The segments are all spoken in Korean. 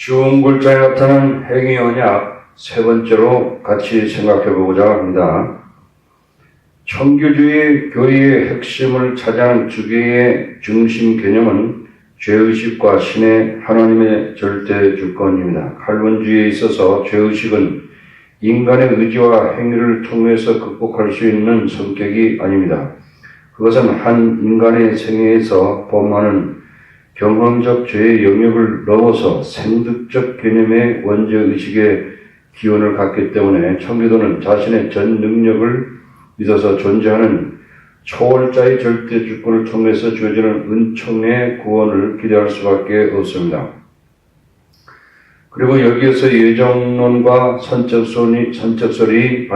쉬운 글자에 나타난 행위 언약 세 번째로 같이 생각해 보고자 합니다. 청교주의 교리의 핵심을 차지하는 주교의 중심 개념은 죄의식과 신의 하나님의 절대 주권입니다. 칼빈주의에 있어서 죄의식은 인간의 의지와 행위를 통해서 극복할 수 있는 성격이 아닙니다. 그것은 한 인간의 생애에서 범하는 경험적 죄의 영역을 넘어서 생득적 개념의 원죄의식의 기원을 갖기 때문에 청교도는 자신의 전 능력을 믿어서 존재하는 초월자의 절대 주권을 통해서 주어지는 은총의 구원을 기대할 수밖에 없습니다. 그리고 여기에서 예정론과 선적설이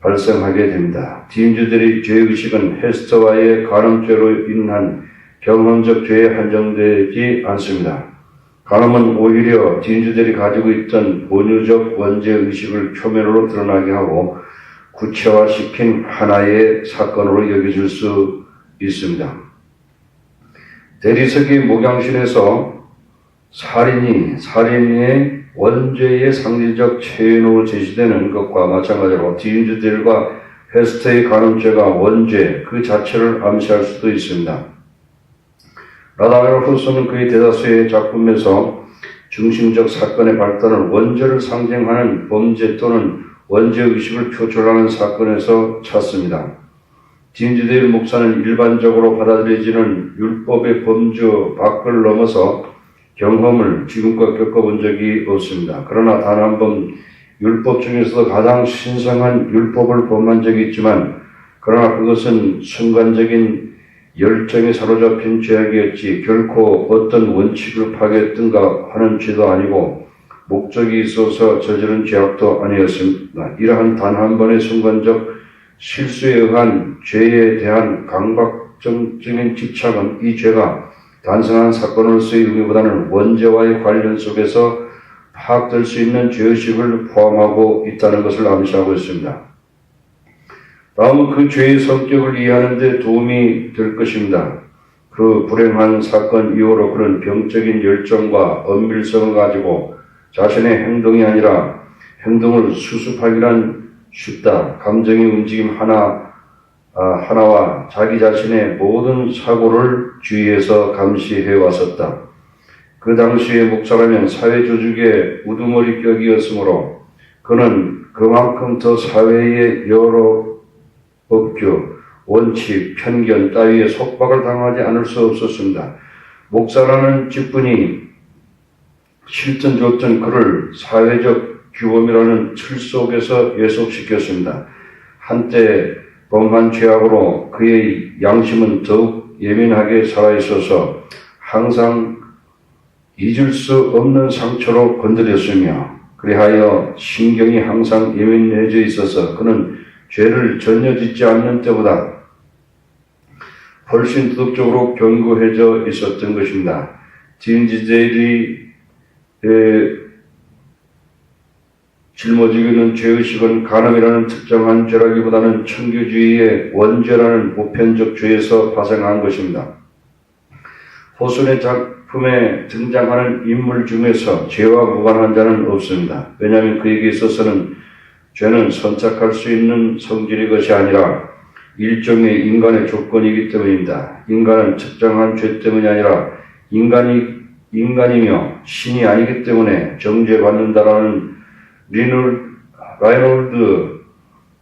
발생하게 됩니다. 디인주들의 죄의식은 헤스터와의 간음죄로 인한 경험적 죄에 한정되지 않습니다. 간음은 오히려 디인주들이 가지고 있던 본유적 원죄의식을 표면으로 드러나게 하고 구체화시킨 하나의 사건으로 여겨질 수 있습니다. 대리석의 목양실에서 살인의 원죄의 상징적 체현으로 제시되는 것과 마찬가지로 디인주들과 헤스터의 간음죄가 원죄 그 자체를 암시할 수도 있습니다. 라다멜 후스는 그의 대다수의 작품에서 중심적 사건의 발단을 원죄를 상징하는 범죄 또는 원죄의식을 표출하는 사건에서 찾습니다. 디인주들 목사는 일반적으로 받아들여지는 율법의 범주 밖을 넘어서 경험을 지금껏 겪어본 적이 없습니다. 그러나 단 한 번 율법 중에서도 가장 신성한 율법을 범한 적이 있지만 그러나 그것은 순간적인 열정에 사로잡힌 죄악이었지 결코 어떤 원칙을 파괴했던가 하는 죄도 아니고 목적이 있어서 저지른 죄악도 아니었습니다. 이러한 단 한 번의 순간적 실수에 의한 죄에 대한 강박적인 집착은 이 죄가 단순한 사건으로서의 의미보다는 원죄와의 관련 속에서 파악될 수 있는 죄의식을 포함하고 있다는 것을 암시하고 있습니다. 다음은 그 죄의 성격을 이해하는 데 도움이 될 것입니다. 그 불행한 사건 이후로 그는 병적인 열정과 엄밀성을 가지고 자신의 행동이 아니라 행동을 수습하기란 쉽다. 감정의 움직임 하나와 자기 자신의 모든 사고를 주의해서 감시해 왔었다. 그 당시의 목사라면 사회조직의 우두머리격이었으므로 그는 그만큼 더 사회의 여러 법규, 원칙, 편견 따위의 속박을 당하지 않을 수 없었습니다. 목사라는 직분이 실전 주었던 그를 사회적 규범이라는 틀 속에서 예속시켰습니다. 한때 범한 죄악으로 그의 양심은 더욱 예민하게 살아있어서 항상 잊을 수 없는 상처로 건드렸으며 그리하여 신경이 항상 예민해져 있어서 그는 죄를 전혀 짓지 않는 때보다 훨씬 도덕적으로 견고해져 있었던 것입니다. 디인주들이 짊어지는 죄의식은 간음이라는 특정한 죄라기보다는 청교주의의 원죄라는 보편적 죄에서 파생한 것입니다. 호순의 작품에 등장하는 인물 중에서 죄와 무관한 자는 없습니다. 왜냐하면 그에게 있어서는 죄는 선착할 수 있는 성질의 것이 아니라 일종의 인간의 조건이기 때문입니다. 인간은 특정한 죄 때문이 아니라 인간이며 신이 아니기 때문에 정죄받는다라는 라이놀드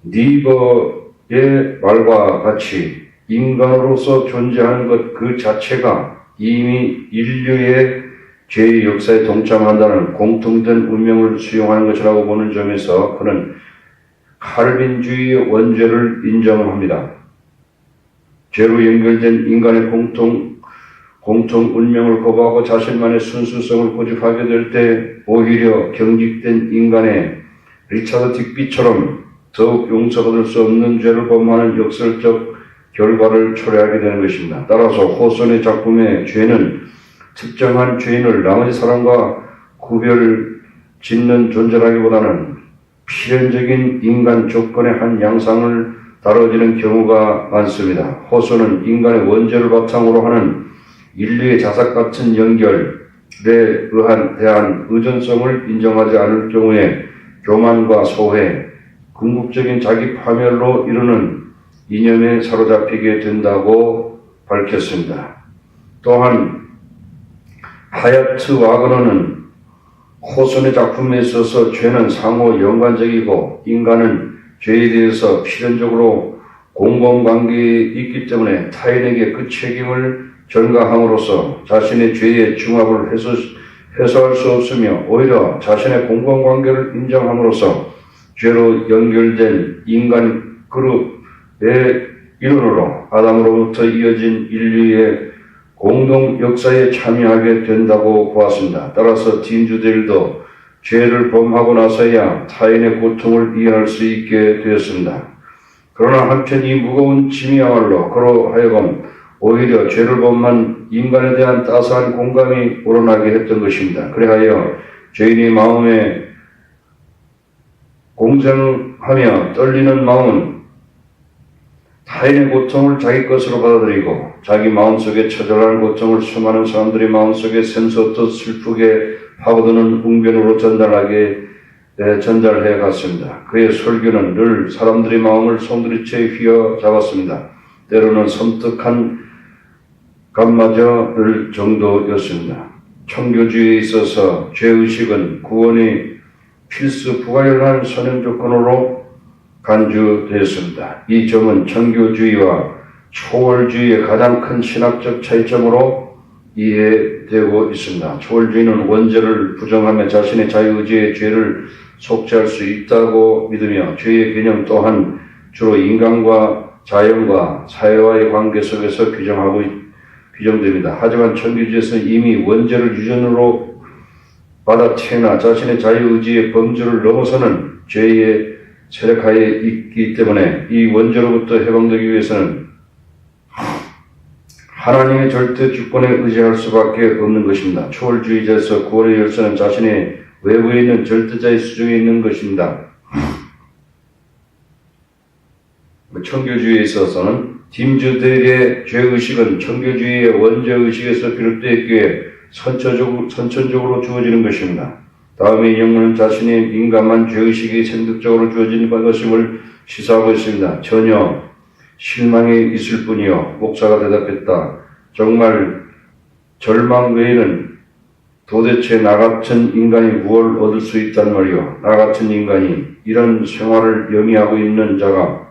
니버의 말과 같이 인간으로서 존재하는 것 그 자체가 이미 인류의 죄의 역사에 동참한다는 공통된 운명을 수용하는 것이라고 보는 점에서 그는 칼빈주의의 원죄를 인정합니다. 죄로 연결된 인간의 공통 운명을 거부하고 자신만의 순수성을 고집하게 될 때 오히려 경직된 인간의 리차드 딕비처럼 더욱 용서받을 수 없는 죄를 범하는 역설적 결과를 초래하게 되는 것입니다. 따라서 호손의 작품의 죄는 특정한 죄인을 나머지 사람과 구별 짓는 존재라기보다는 필연적인 인간 조건의 한 양상을 다뤄지는 경우가 많습니다. 호소는 인간의 원죄를 바탕으로 하는 인류의 자석 같은 연결, 대한 의존성을 인정하지 않을 경우에 교만과 소회, 궁극적인 자기 파멸로 이르는 이념에 사로잡히게 된다고 밝혔습니다. 또한 하야트 와그너는 호손의 작품에 있어서 죄는 상호 연관적이고 인간은 죄에 대해서 필연적으로 공범관계에 있기 때문에 타인에게 그 책임을 전가함으로써 자신의 죄의 중압을 해소할 수 없으며 오히려 자신의 공범관계를 인정함으로써 죄로 연결된 인간 그룹의 일원으로 아담으로부터 이어진 인류의 공동 역사에 참여하게 된다고 보았습니다. 따라서 진주들도 죄를 범하고 나서야 타인의 고통을 이해할 수 있게 되었습니다. 그러나 한편 이 무거운 짐이야말로 그로 하여금 오히려 죄를 범한 인간에 대한 따스한 공감이 우러나게 했던 것입니다. 그리하여 죄인의 마음에 공생하며 떨리는 마음은 타인의 고통을 자기 것으로 받아들이고 자기 마음속에 처절한 고통을 수많은 사람들의 마음속에 샘솟듯 슬프게 파고드는 웅변으로 전달해 갔습니다. 그의 설교는 늘 사람들의 마음을 송두리째 휘어잡았습니다. 때로는 섬뜩한 감마저 늘 정도였습니다. 청교주의에 있어서 죄의식은 구원의 필수 부가열한 선행 조건으로 간주되었습니다. 이 점은 청교주의와 초월주의의 가장 큰 신학적 차이점으로 이해되고 있습니다. 초월주의는 원죄를 부정하며 자신의 자유의지의 죄를 속죄할 수 있다고 믿으며 죄의 개념 또한 주로 인간과 자연과 사회와의 관계 속에서 규정됩니다. 하지만 청교주의에서는 이미 원죄를 유전으로 받아 태어나 자신의 자유의지의 범주를 넘어서는 죄의 세력하에 있기 때문에 이 원죄로부터 해방되기 위해서는 하나님의 절대 주권에 의지할 수밖에 없는 것입니다. 초월주의자에서 구원의 열쇠는 자신의 외부에 있는 절대자의 수중에 있는 것입니다. 청교주의에 있어서는 딤즈델의 죄의식은 청교주의의 원죄의식에서 비롯되었기에 선천적으로 주어지는 것입니다. 다음의 영문은 자신의 민감한 죄의식이 생득적으로 주어진 것임을 시사하고 있습니다. 전혀 실망에 있을 뿐이요. 목사가 대답했다. 정말 절망 외에는 도대체 나 같은 인간이 무엇을 얻을 수 있단 말이오. 나 같은 인간이 이런 생활을 영위하고 있는 자가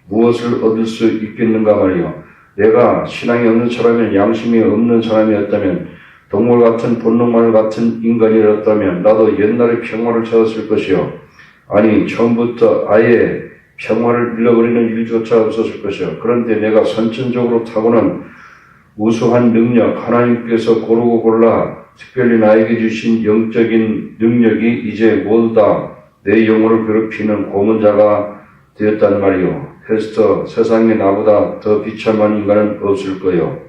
무엇을 얻을 수 있겠는가 말이오. 내가 신앙이 없는 사람이면 양심이 없는 사람이었다면 동물 같은 본능만 같은 인간이었다면 나도 옛날에 평화를 찾았을 것이요. 아니 처음부터 아예 평화를 잃어버리는 일조차 없었을 것이요. 그런데 내가 선천적으로 타고난 우수한 능력, 하나님께서 고르고 골라 특별히 나에게 주신 영적인 능력이 이제 모두 다 내 영혼을 괴롭히는 고문자가 되었단 말이요. 헤스터, 세상에 나보다 더 비참한 인간은 없을 거요.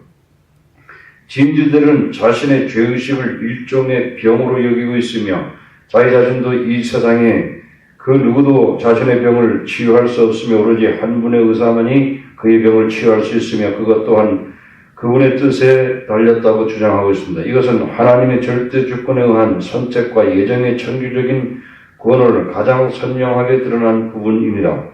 진주들은 자신의 죄의식을 일종의 병으로 여기고 있으며 자기 자신도 이 세상에 그 누구도 자신의 병을 치유할 수 없으며 오로지 한 분의 의사만이 그의 병을 치유할 수 있으며 그것 또한 그분의 뜻에 달렸다고 주장하고 있습니다. 이것은 하나님의 절대 주권에 의한 선택과 예정의 천주적인 구원을 가장 선명하게 드러난 부분입니다.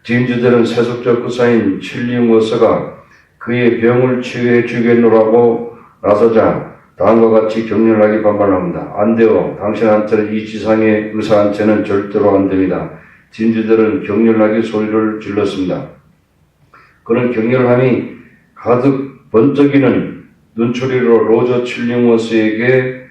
진주들은 세속적 의사인 칠링워서가 그의 병을 치유해 주겠노라고 나서자 다음과 같이 격렬하게 반발합니다. 안 돼요. 당신한테는 이 지상의 의사한테는 절대로 안 됩니다. 진주들은 격렬하게 소리를 질렀습니다. 그런 격렬함이 가득 번쩍이는 눈초리로 로저 칠링워스에게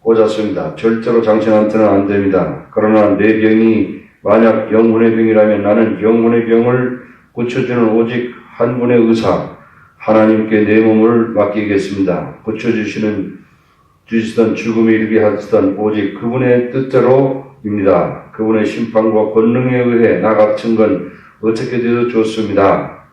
꽂았습니다. 절대로 당신한테는 안 됩니다. 그러나 내 병이 만약 영혼의 병이라면 나는 영혼의 병을 고쳐주는 오직 한 분의 의사 하나님께 내 몸을 맡기겠습니다. 고쳐주시던 죽음에 이르게 하시던 오직 그분의 뜻대로입니다. 그분의 심판과 권능에 의해 나 같은 건 어떻게 되어도 좋습니다.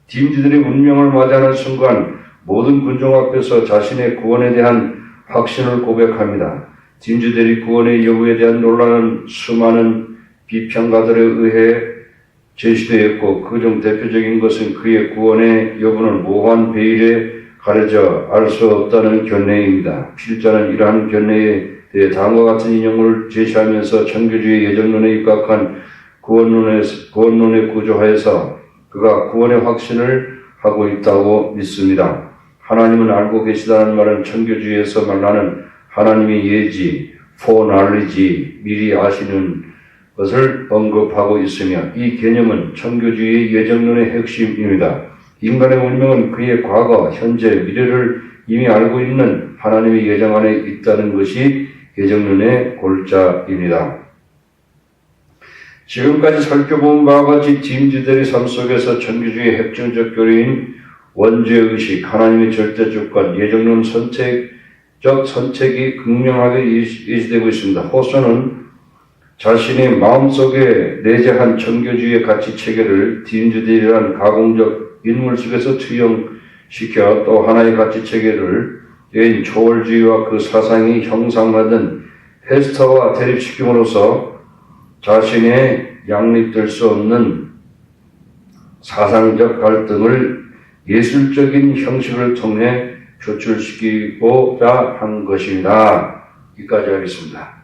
딤즈들의 운명을 맞이하는 순간 모든 군종 앞에서 자신의 구원에 대한 확신을 고백합니다. 딤즈들의 구원의 여부에 대한 논란은 수많은 비평가들에 의해 제시되었고 그중 대표적인 것은 그의 구원의 여부는 모호한 베일에 가려져 알 수 없다는 견해입니다. 필자는 이러한 견해에 대해 다음과 같은 인용을 제시하면서 천교주의 예정론에 입각한 구원론의 구조하에서 그가 구원의 확신을 하고 있다고 믿습니다. 하나님은 알고 계시다는 말은 천교주의에서 말하는 하나님의 예지, foreknowledge, 미리 아시는 것을 언급하고 있으며 이 개념은 천교주의의 예정론의 핵심입니다. 인간의 운명은 그의 과거, 현재, 미래를 이미 알고 있는 하나님의 예정 안에 있다는 것이 예정론의 골자입니다. 지금까지 살펴본 바와 같이 디임즈들의 삶 속에서 천교주의의 핵심적 교리인 원죄의식, 하나님의 절대주권, 예정론 선택적 선택이 극명하게 예시되고 있습니다. 호소는 자신의 마음속에 내재한 천교주의의 가치체계를 디임즈들이란 가공적 인물 속에서 투영시켜 또 하나의 가치체계를 여인 초월주의와 그 사상이 형상화된 헤스터와 대립시킴으로써 자신의 양립될 수 없는 사상적 갈등을 예술적인 형식을 통해 표출시키고자 한 것입니다. 여기까지 하겠습니다.